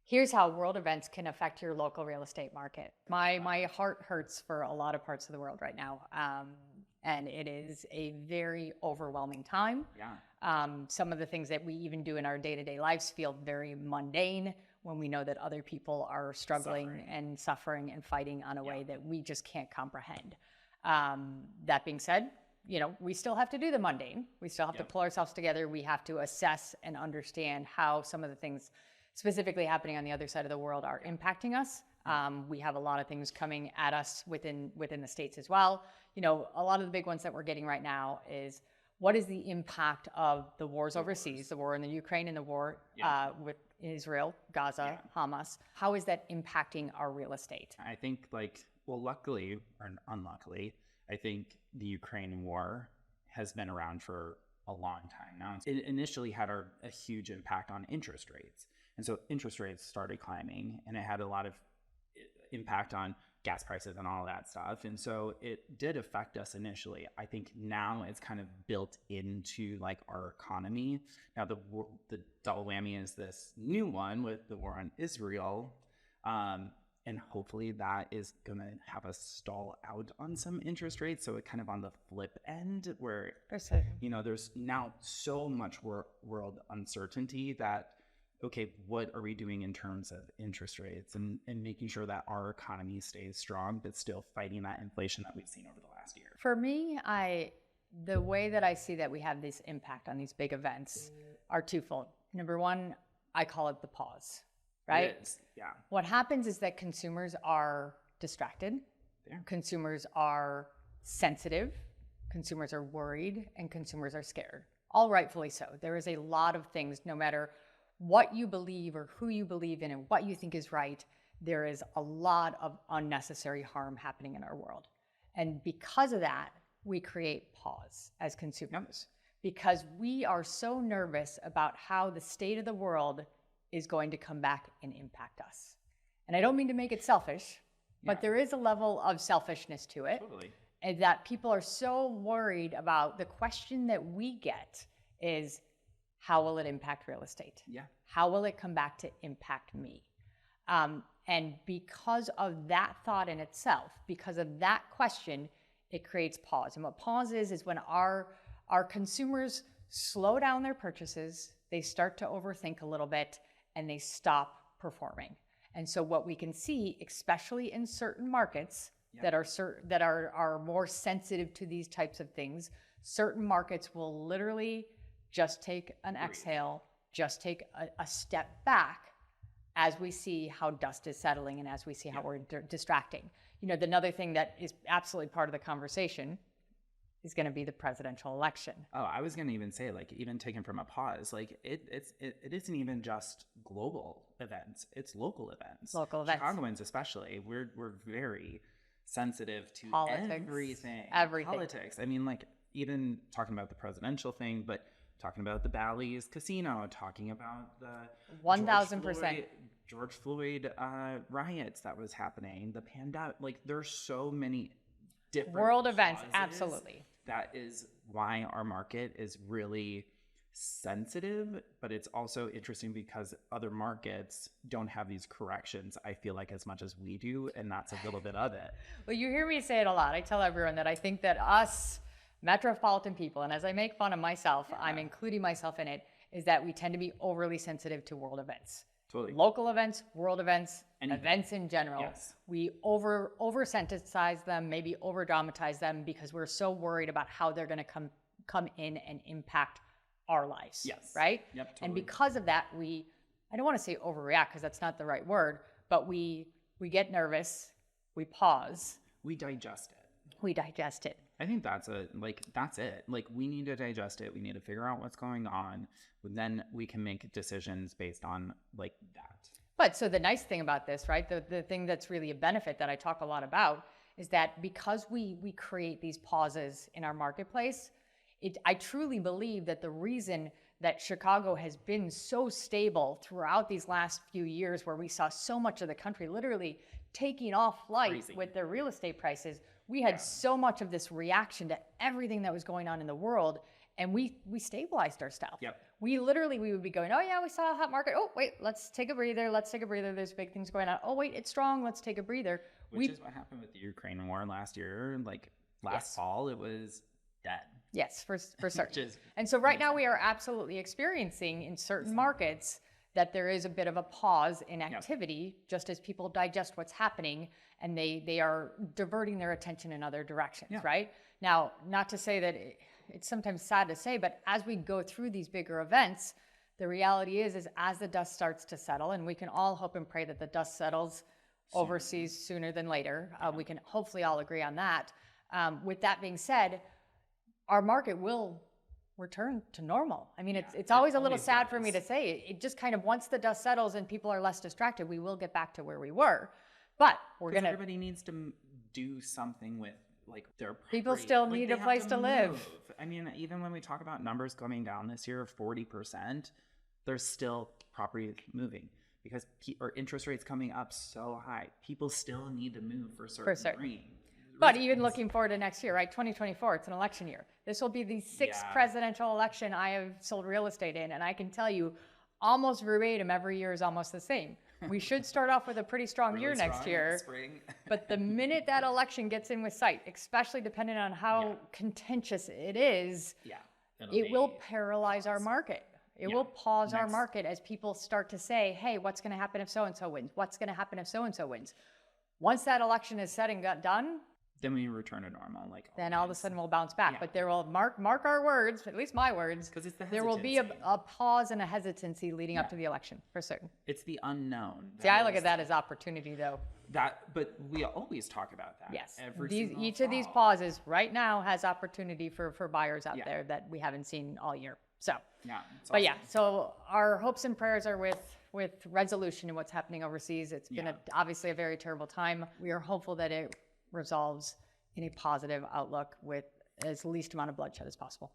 Here's how world events can affect your local real estate market. My heart hurts for a lot of parts of the world right now, and it is a very overwhelming time. Yeah. Some of the things that we even do in our day-to-day lives feel very mundane when we know that other people are struggling and suffering and fighting on a way that we just can't comprehend. That being said, we still have to do the mundane. We still have to pull ourselves together. We have to assess and understand how some of the things specifically happening on the other side of the world are impacting us. We have a lot of things coming at us within the States as well. A lot of the big ones that we're getting right now is, what is the impact of the wars overseas, the war in the Ukraine and the war with Israel, Gaza, Hamas? How is that impacting our real estate? I think luckily or unluckily, I think the Ukraine war has been around for a long time now. It initially had a huge impact on interest rates. And so interest rates started climbing, and it had a lot of impact on gas prices and all of that stuff. And so it did affect us initially. I think now it's kind of built into our economy. Now the double whammy is this new one with the war on Israel. And hopefully that is going to have us stall out on some interest rates. So it kind of on the flip end where, there's now so much world uncertainty that, okay, what are we doing in terms of interest rates and making sure that our economy stays strong, but still fighting that inflation that we've seen over the last year? For me, the way that I see that we have this impact on these big events are twofold. Number one, I call it the pause, right? It is, yeah. What happens is that consumers are distracted, consumers are sensitive, consumers are worried, and consumers are scared. All rightfully so. There is a lot of things, no matter what you believe or who you believe in and what you think is right, there is a lot of unnecessary harm happening in our world. And because of that, we create pause as consumers, because we are so nervous about how the state of the world is going to come back and impact us. And I don't mean to make it selfish, but there is a level of selfishness to it. Totally. And that people are so worried about. The question that we get is, how will it impact real estate? Yeah. How will it come back to impact me? And because of that thought in itself, because of that question, it creates pause. And what pause is when our consumers slow down their purchases, they start to overthink a little bit, and they stop performing. And so what we can see, especially in certain markets that are more sensitive to these types of things, certain markets will literally just take an exhale, just take a step back as we see how dust is settling and as we see how we're distracting. Another thing that is absolutely part of the conversation is going to be the presidential election. Oh, I was going to even say, even taken from a pause, it isn't even just global events, it's local events. Local events. Chicagoans especially, we're very sensitive to everything. Politics. I mean, even talking about the presidential thing, but talking about the Bally's casino, talking about the 1000% George Floyd riots that was happening, the pandemic. There's so many different world events. Absolutely. That is why our market is really sensitive, but it's also interesting because other markets don't have these corrections, I feel like, as much as we do, and that's a little bit of it. Well, you hear me say it a lot. I tell everyone that I think that us metropolitan people, and as I make fun of myself, I'm including myself in it, is that we tend to be overly sensitive to world events. Totally. Local events, world events, events in general. Yes. We over-sensitize them, maybe over-dramatize them, because we're so worried about how they're going to come in and impact our lives. Yes. Right? Yep, totally. And because of that, I don't want to say overreact because that's not the right word, but we get nervous, we pause. We digest it. I think that's it. We need to digest it. We need to figure out what's going on. Then we can make decisions based on that. But so the nice thing about this, right? The thing that's really a benefit that I talk a lot about is that because we create these pauses in our marketplace, I truly believe that the reason that Chicago has been so stable throughout these last few years, where we saw so much of the country literally taking off flight with their real estate prices, we had so much of this reaction to everything that was going on in the world. and we stabilized our stuff. Yep. We would be going, oh yeah, we saw a hot market. Oh wait, let's take a breather. There's big things going on. Oh wait, it's strong. Let's take a breather. Which is what happened with the Ukraine war last year. Like last fall, it was dead. Yes, for certain. And so right now we are absolutely experiencing in certain markets that there is a bit of a pause in activity, just as people digest what's happening and they are diverting their attention in other directions, right? Now, not to say that it's sometimes sad to say, but as we go through these bigger events, the reality is as the dust starts to settle, and we can all hope and pray that the dust settles overseas sooner than later. We can hopefully all agree on that. With that being said, our market will return to normal. I mean, it's always a little sad for me to say. It just kind of, once the dust settles and people are less distracted, we will get back to where we were. But everybody needs to do something with like their property. People still need a place to live. I mean, even when we talk about numbers coming down this year of 40%, there's still property moving because or interest rates coming up so high. People still need to move for certain reasons. But even looking forward to next year, right? 2024, it's an election year. This will be the sixth presidential election I have sold real estate in. And I can tell you almost verbatim, every year is almost the same. We should start off with a pretty strong year next year. But the minute that election gets in with sight, especially depending on how contentious it is, it will paralyze our market. It will pause our market as people start to say, hey, what's going to happen if so-and-so wins? What's going to happen if so-and-so wins? Once that election is said and got done, then we return to normal. Then all of a sudden we'll bounce back. But there will, mark our words, at least my words, because it's the there will be a pause and a hesitancy leading up to the election, for certain. It's the unknown. See, I look at that as opportunity, though. But we always talk about that. Yes. Each of these pauses right now has opportunity for buyers out there that we haven't seen all year. So, so our hopes and prayers are with resolution in what's happening overseas. It's been obviously a very terrible time. We are hopeful that it resolves in a positive outlook with as least amount of bloodshed as possible.